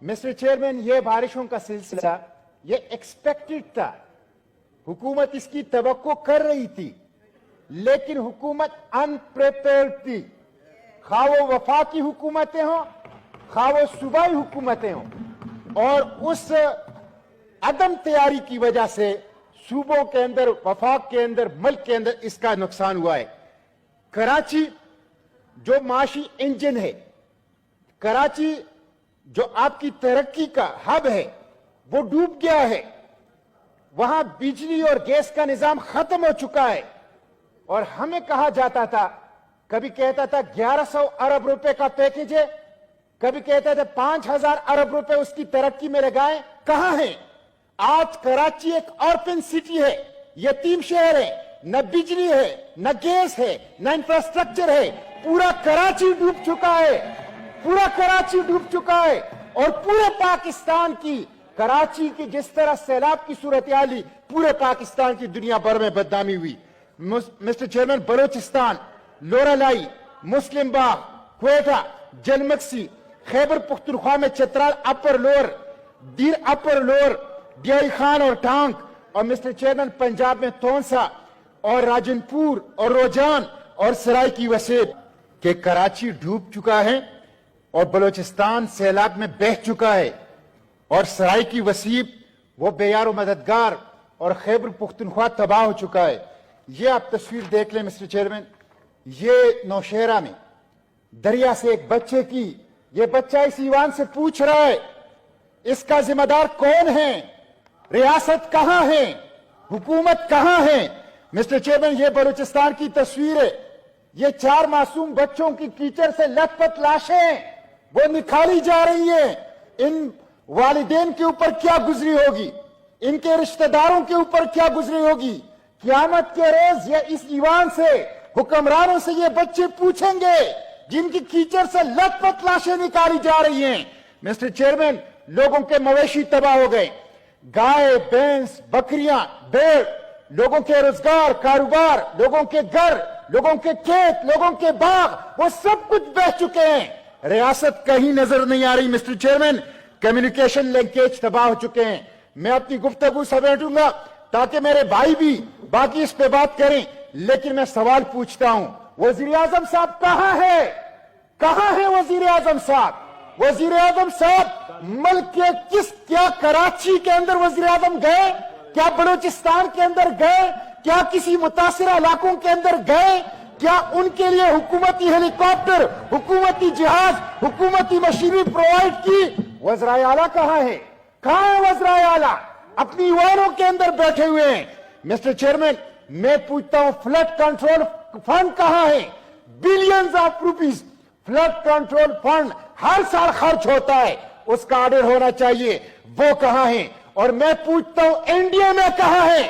Mister chairman, ये बारिशों का सिलसिला ये एक्सपेक्टेड था। हुकूमत इसकी तवक्को कर रही थी, लेकिन हुकूमत अनप्रिपेयर्ड थी। खा वो वफाकी हुकूमतें हों, खा वो सूबाई हुकूमतें हों, और उस अदम तैयारी की वजह से सूबों के अंदर, वफाक के अंदर, मुल्क के अंदर इसका नुकसान हुआ है। कराची जो माशी इंजन है, कराची जो आपकी तरक्की का हब है, वो डूब गया है। वहां बिजली और गैस का निजाम खत्म हो चुका है। और हमें कहा जाता था, कभी कहता था 1100 अरब रुपए का पैकेज है, कभी कहता था 5000 अरब रुपए उसकी तरक्की में लगाए। कहां है आज? कराची एक ऑर्फन सिटी है, यतीम शहर है, न बिजली है, न गैस है, न इंफ्रास्ट्रक्चर है। पूरा कराची डूब चुका है, पूरा कराची डूब चुका है। और पूरे पाकिस्तान की, कराची की जिस तरह सैलाब की सूरत आली, पूरे पाकिस्तान की दुनिया भर में बदनामी हुई। मिस्टर चेयरमैन, बलोचिस्तान, लोरालाई, मुस्लिम बाग, क्वेटा, जलमक्सी, खैबर पुख्तनख्वा में चतराल अपर लोअर, दीर अपर लोअर, दियाई खान और टांग, और मिस्टर चेयरमैन पंजाब में तोनसा और राजनपुर और रोजान और सराय की वसेब के कराची डूब चुका है और बलोचिस्तान सैलाब में बह चुका है और सराय की वसीब वो बेयार मददगार और खैबर पुख्तनख्वा तबाह हो चुका है। ये आप तस्वीर देख लें मिस्टर चेयरमैन, ये नौशहरा में दरिया से एक बच्चे की, ये बच्चा इस ईवान से पूछ रहा है इसका जिम्मेदार कौन है, रियासत कहां है, हुकूमत कहां है। मिस्टर चेयरमैन, ये बलूचिस्तान की तस्वीर है। ये 4 मासूम बच्चों की कीचड़ से लथपथ लाशें वो निकाली जा रही है। इन वालिदैन के ऊपर क्या गुजरी होगी, इनके रिश्तेदारों के ऊपर क्या गुजरी होगी। क़यामत के रोज ये इस ईवान से, हुक्मरानों से ये बच्चे पूछेंगे जिनकी कीचड़ से लथपथ लाशें निकाली जा रही हैं। मिस्टर चेयरमैन, लोगों के मवेशी तबाह हो गए, गाय, भैंस, बकरियां, भेड़, लोगों के रोजगार, कारोबार, लोगों के घर, लोगों के खेत, लोगों के बाग, वो सब कुछ बह चुके हैं। रियासत कहीं नजर नहीं आ रही। मिस्टर चेयरमैन, कम्युनिकेशन लिंकेज तबाह हो चुके हैं। मैं अपनी गुफ्तगू समेटूंगा ताकि मेरे भाई भी बाकी इस पे बात करें, लेकिन मैं सवाल पूछता हूं, वजीर आजम साहब कहां है? कहां है वजीर आजम साहब? वजीर आजम साहब मुल्क के क्या कराची के अंदर वजीर आजम गए? क्या बलूचिस्तान के अंदर गए? क्या किसी मुतासिरा इलाकों के अंदर गए? क्या उनके लिए हुकूमती हेलीकॉप्टर, हुकूमती जहाज, हुकूमती मशीनरी प्रोवाइड की? वज़राए आला कहां है? कहां है वज़राए आला? अपनी वाहनों के अंदर बैठे हुए हैं। मिस्टर चेयरमैन, मैं पूछता हूं, फ्लड कंट्रोल फंड कहां है? Billions of rupees flood control fund हर साल खर्च होता है, उसका ऑर्डर होना चाहिए, वो कहां है? और मैं पूछता हूं, एनडीएमए कहां है?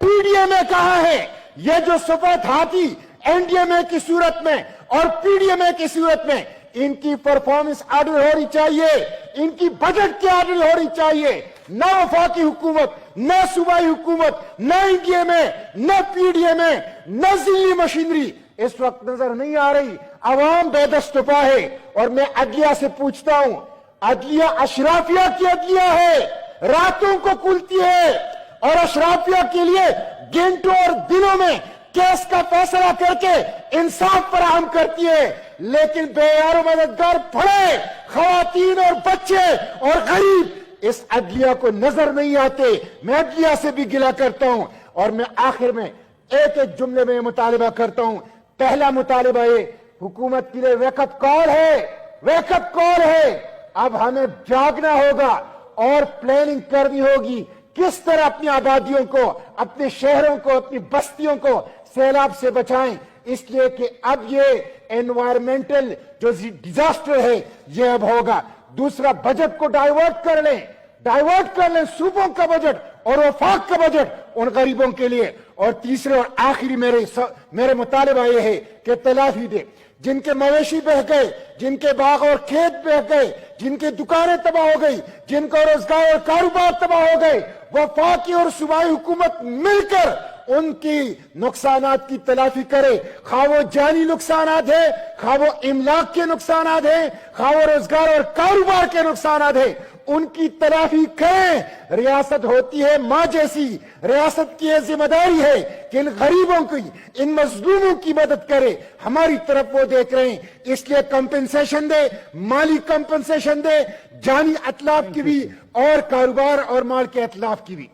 पीडीएमए कहां है? ये जो सफेद हाथी एनडीएमए की सूरत में और पीडीएमए की सूरत में, इनकी परफॉर्मेंस ऑर्डर होनी चाहिए, इनकी बजट की ऑर्डर होनी चाहिए। न वफाकी हुकूमत, न सूबाई हुकूमत, न एनडीएमए, न पीडीएमए, न जिली मशीनरी इस वक्त नजर नहीं आ रही। अवाम बेदस्तुपा है। और मैं अदलिया से पूछता हूं, अदलिया अशराफिया की अदलिया है, रातों को खुलती है और अशराफिया के लिए घंटों और दिनों में केस का फैसला करके इंसाफ फराहम करती है। लेकिन बेयार मददगार बड़े खवातीन और बच्चे और गरीब इस अदलिया को नजर नहीं आते। मैं अदलिया से भी गिला करता हूं। और मैं आखिर में एक एक जुमले में मुतालिबा करता हूं। पहला मुतालिबा ये, हुकूमत के लिए वेकअप कॉल है, वेकअप कॉल है। अब हमें जागना होगा और प्लानिंग करनी होगी किस तरह अपनी आबादियों को, अपने शहरों को, अपनी बस्तियों को सैलाब से बचाएं। इसलिए कि अब ये एनवायरमेंटल जो डिजास्टर है ये अब होगा। दूसरा, बजट को डाइवर्ट कर लें सूबों का बजट और वफाक का बजट उन गरीबों के लिए। और तीसरे और आखिरी मेरे मुतालिबा ये है कि तलाफी दे जिनके मवेशी बह गए, जिनके बाग और खेत बह गए, जिनकी दुकानें तबाह हो गई, जिनका रोजगार और कारोबार तबाह हो गए, वफाकी और सूबाई हुकूमत मिलकर ان کی نقصانات کی تلافی کرے، خواہ وہ جانی نقصانات ہے، خواہ وہ املاک کے نقصانات ہیں، خواہ وہ روزگار اور کاروبار کے نقصانات ہیں، ان کی تلافی کریں۔ ریاست ہوتی ہے ماں جیسی، ریاست کی یہ ذمہ داری ہے کہ ان غریبوں کی، ان مظلوموں کی مدد کرے۔ ہماری طرف وہ دیکھ رہے ہیں، اس لیے کمپنسیشن دے، مالی کمپنسیشن دے، جانی اتلاف کی بھی اور کاروبار اور مال کے اتلاف کی بھی۔